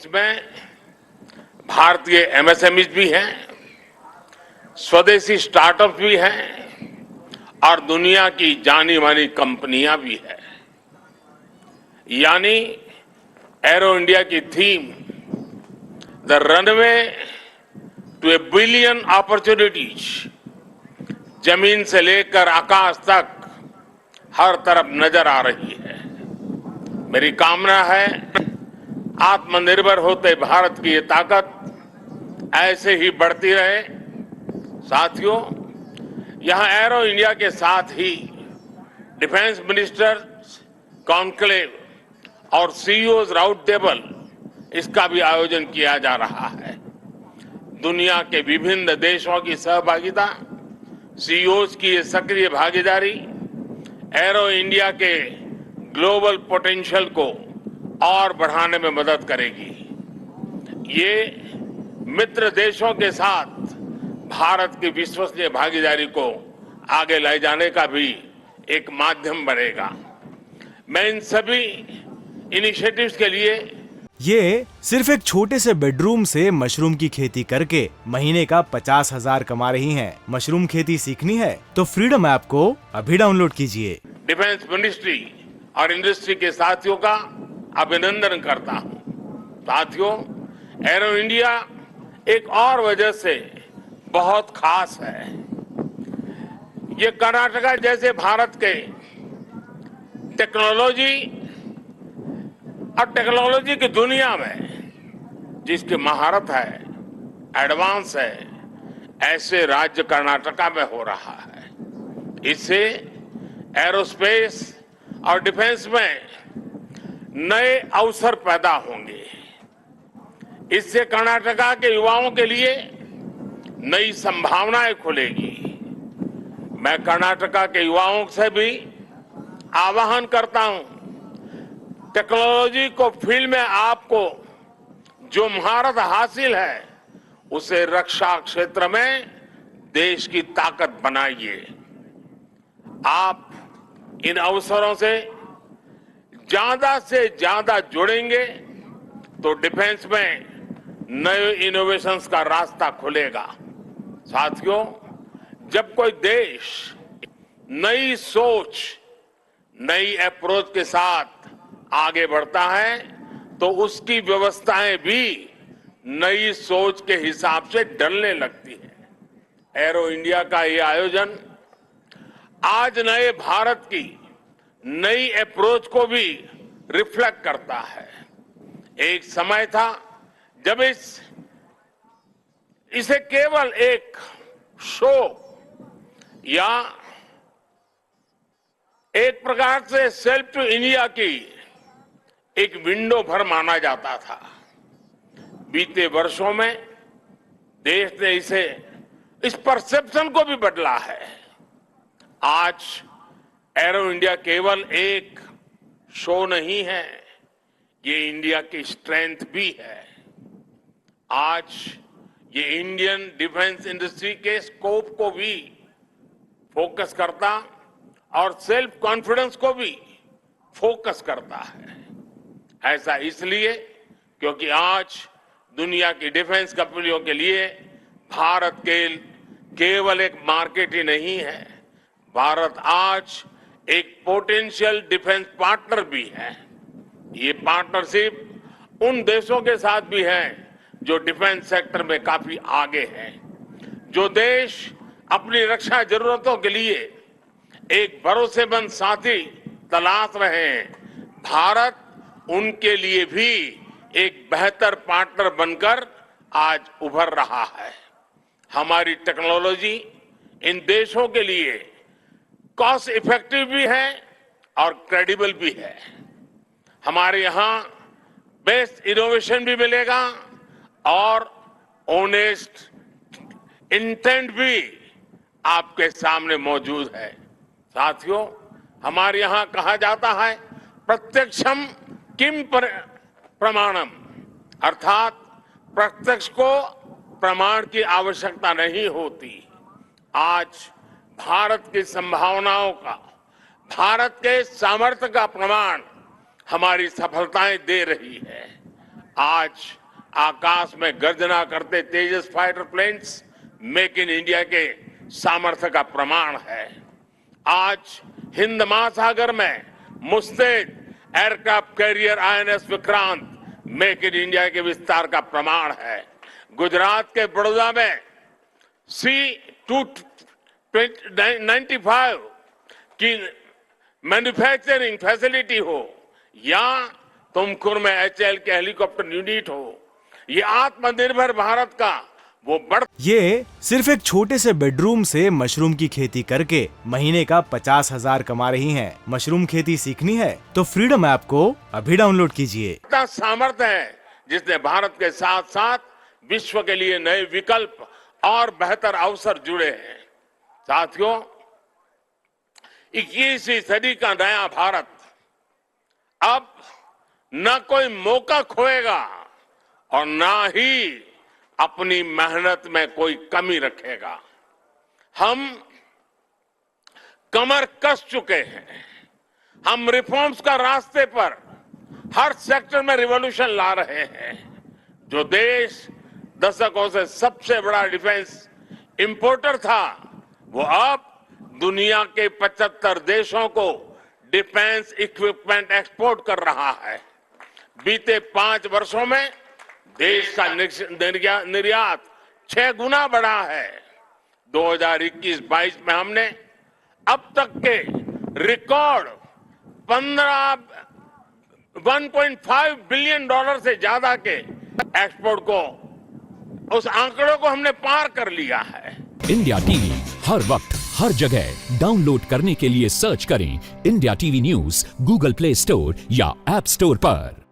इसमें भारतीय एमएसएमईज भी हैं, स्वदेशी स्टार्टअप भी हैं और दुनिया की जानी मानी कंपनियां भी हैं। यानी एरो इंडिया की theme the runway to a billion opportunities, जमीन से लेकर आकाश तक हर तरफ नजर आ रही है। मेरी कामना है आत्मनिर्भर होते भारत की ये ताकत ऐसे ही बढ़ती रहे। साथियों, यहां एरो इंडिया के साथ ही डिफेंस मिनिस्टर्स कॉन्क्लेव और सीईओज राउंड टेबल इसका भी आयोजन किया जा रहा है। दुनिया के विभिन्न देशों की सहभागिता, सीईओज की ये सक्रिय भागीदारी एरो इंडिया के ग्लोबल पोटेंशियल को और बढ़ाने में मदद करेगी। ये मित्र देशों के साथ भारत की विश्वसनीय भागीदारी को आगे ले जाने का भी एक माध्यम बनेगा। मैं इन सभी इनिशिएटिव्स के लिए ये सिर्फ एक छोटे से बेडरूम से मशरूम की खेती करके महीने का 50,000 कमा रही हैं। मशरूम खेती सीखनी है तो फ्रीडम ऐप को अभी डाउनलोड कीजिए। डिफेंस मिनिस्ट्री और इंडस्ट्री के साथियों का अभिनंदन करता हूं। साथियों, एरो इंडिया एक और वजह से बहुत खास है। ये कर्नाटका जैसे भारत के टेक्नोलॉजी की दुनिया में जिसकी महारत है, एडवांस है, ऐसे राज्य कर्नाटका में हो रहा है। इससे एरोस्पेस और डिफेंस में नए अवसर पैदा होंगे। इससे कर्नाटका के युवाओं के लिए नई संभावनाएं खुलेगी। मैं कर्नाटका के युवाओं से भी आह्वान करता हूं, टेक्नोलॉजी को फील्ड में आपको जो महारत हासिल है उसे रक्षा क्षेत्र में देश की ताकत बनाइए। आप इन अवसरों से ज्यादा जुड़ेंगे तो डिफेंस में नए इनोवेशंस का रास्ता खुलेगा। साथियों, जब कोई देश नई सोच, नई अप्रोच के साथ आगे बढ़ता है तो उसकी व्यवस्थाएं भी नई सोच के हिसाब से ढलने लगती है। एरो इंडिया का ये आयोजन आज नए भारत की नई अप्रोच को भी रिफ्लेक्ट करता है। एक समय था जब इसे केवल एक शो या एक प्रकार से सेल्फ टू इंडिया की एक विंडो भर माना जाता था। बीते वर्षों में देश ने इस परसेप्शन को भी बदला है। आज एरो इंडिया केवल एक शो नहीं है, ये इंडिया की स्ट्रेंथ भी है। आज ये इंडियन डिफेंस इंडस्ट्री के स्कोप को भी फोकस करता और सेल्फ कॉन्फिडेंस को भी फोकस करता है। ऐसा इसलिए क्योंकि आज दुनिया की डिफेंस कंपनियों के लिए भारत केवल एक मार्केट ही नहीं है, भारत आज एक पोटेंशियल डिफेंस पार्टनर भी है। ये पार्टनरशिप उन देशों के साथ भी है जो डिफेंस सेक्टर में काफी आगे हैं। जो देश अपनी रक्षा जरूरतों के लिए एक भरोसेमंद साथी तलाश रहे हैं, भारत उनके लिए भी एक बेहतर पार्टनर बनकर आज उभर रहा है। हमारी टेक्नोलॉजी इन देशों के लिए कॉस्ट इफेक्टिव भी है और क्रेडिबल भी है। हमारे यहां बेस्ट इनोवेशन भी मिलेगा और ऑनेस्ट इंटेंट भी आपके सामने मौजूद है। साथियों, हमारे यहां कहा जाता है प्रत्यक्षम किम प्रमाणम, अर्थात प्रत्यक्ष को प्रमाण की आवश्यकता नहीं होती। आज भारत की संभावनाओं का, भारत के सामर्थ्य का प्रमाण हमारी सफलताएं दे रही है। आज आकाश में गर्जना करते Tejas fighter planes make in India के सामर्थ्य का प्रमाण है। आज हिंद महासागर में मुस्तैद aircraft carrier INS Vikrant make in India के विस्तार का प्रमाण है। गुजरात के बड़ौदा में C-295 की मैन्युफैक्चरिंग फैसिलिटी हो या तुमकुर में HAL के हेलीकॉप्टर यूनिट हो, ये आत्मनिर्भर भारत का वो ये सिर्फ एक छोटे से बेडरूम से मशरूम की खेती करके महीने का 50,000 कमा रही हैं। मशरूम खेती सीखनी है तो फ्रीडम ऐप को अभी डाउनलोड कीजिए। इतना सामर्थ्य है जिसने भारत के साथ साथ विश्व के लिए नए विकल्प और बेहतर अवसर जुड़े हैं। साथियों, 21वीं सदी का नया भारत अब न कोई मौका खोएगा और न ही अपनी मेहनत में कोई कमी रखेगा। हम कमर कस चुके हैं। हम रिफॉर्म्स का रास्ते पर हर सेक्टर में रिवॉल्यूशन ला रहे हैं। जो देश दशकों से सबसे बड़ा डिफेंस इंपोर्टर था, वो अब दुनिया के 75 देशों को डिफेंस इक्विपमेंट एक्सपोर्ट कर रहा है। बीते 5 वर्षों में देश का निर्यात 6 गुना बढ़ा है। 2021-22 में हमने अब तक के रिकॉर्ड 1.5 बिलियन डॉलर से ज्यादा के एक्सपोर्ट को, उस आंकड़ों को हमने पार कर लिया है। इंडिया टीवी हर वक्त हर जगह डाउनलोड करने के लिए सर्च करें India TV news Google play store या ऐप स्टोर पर।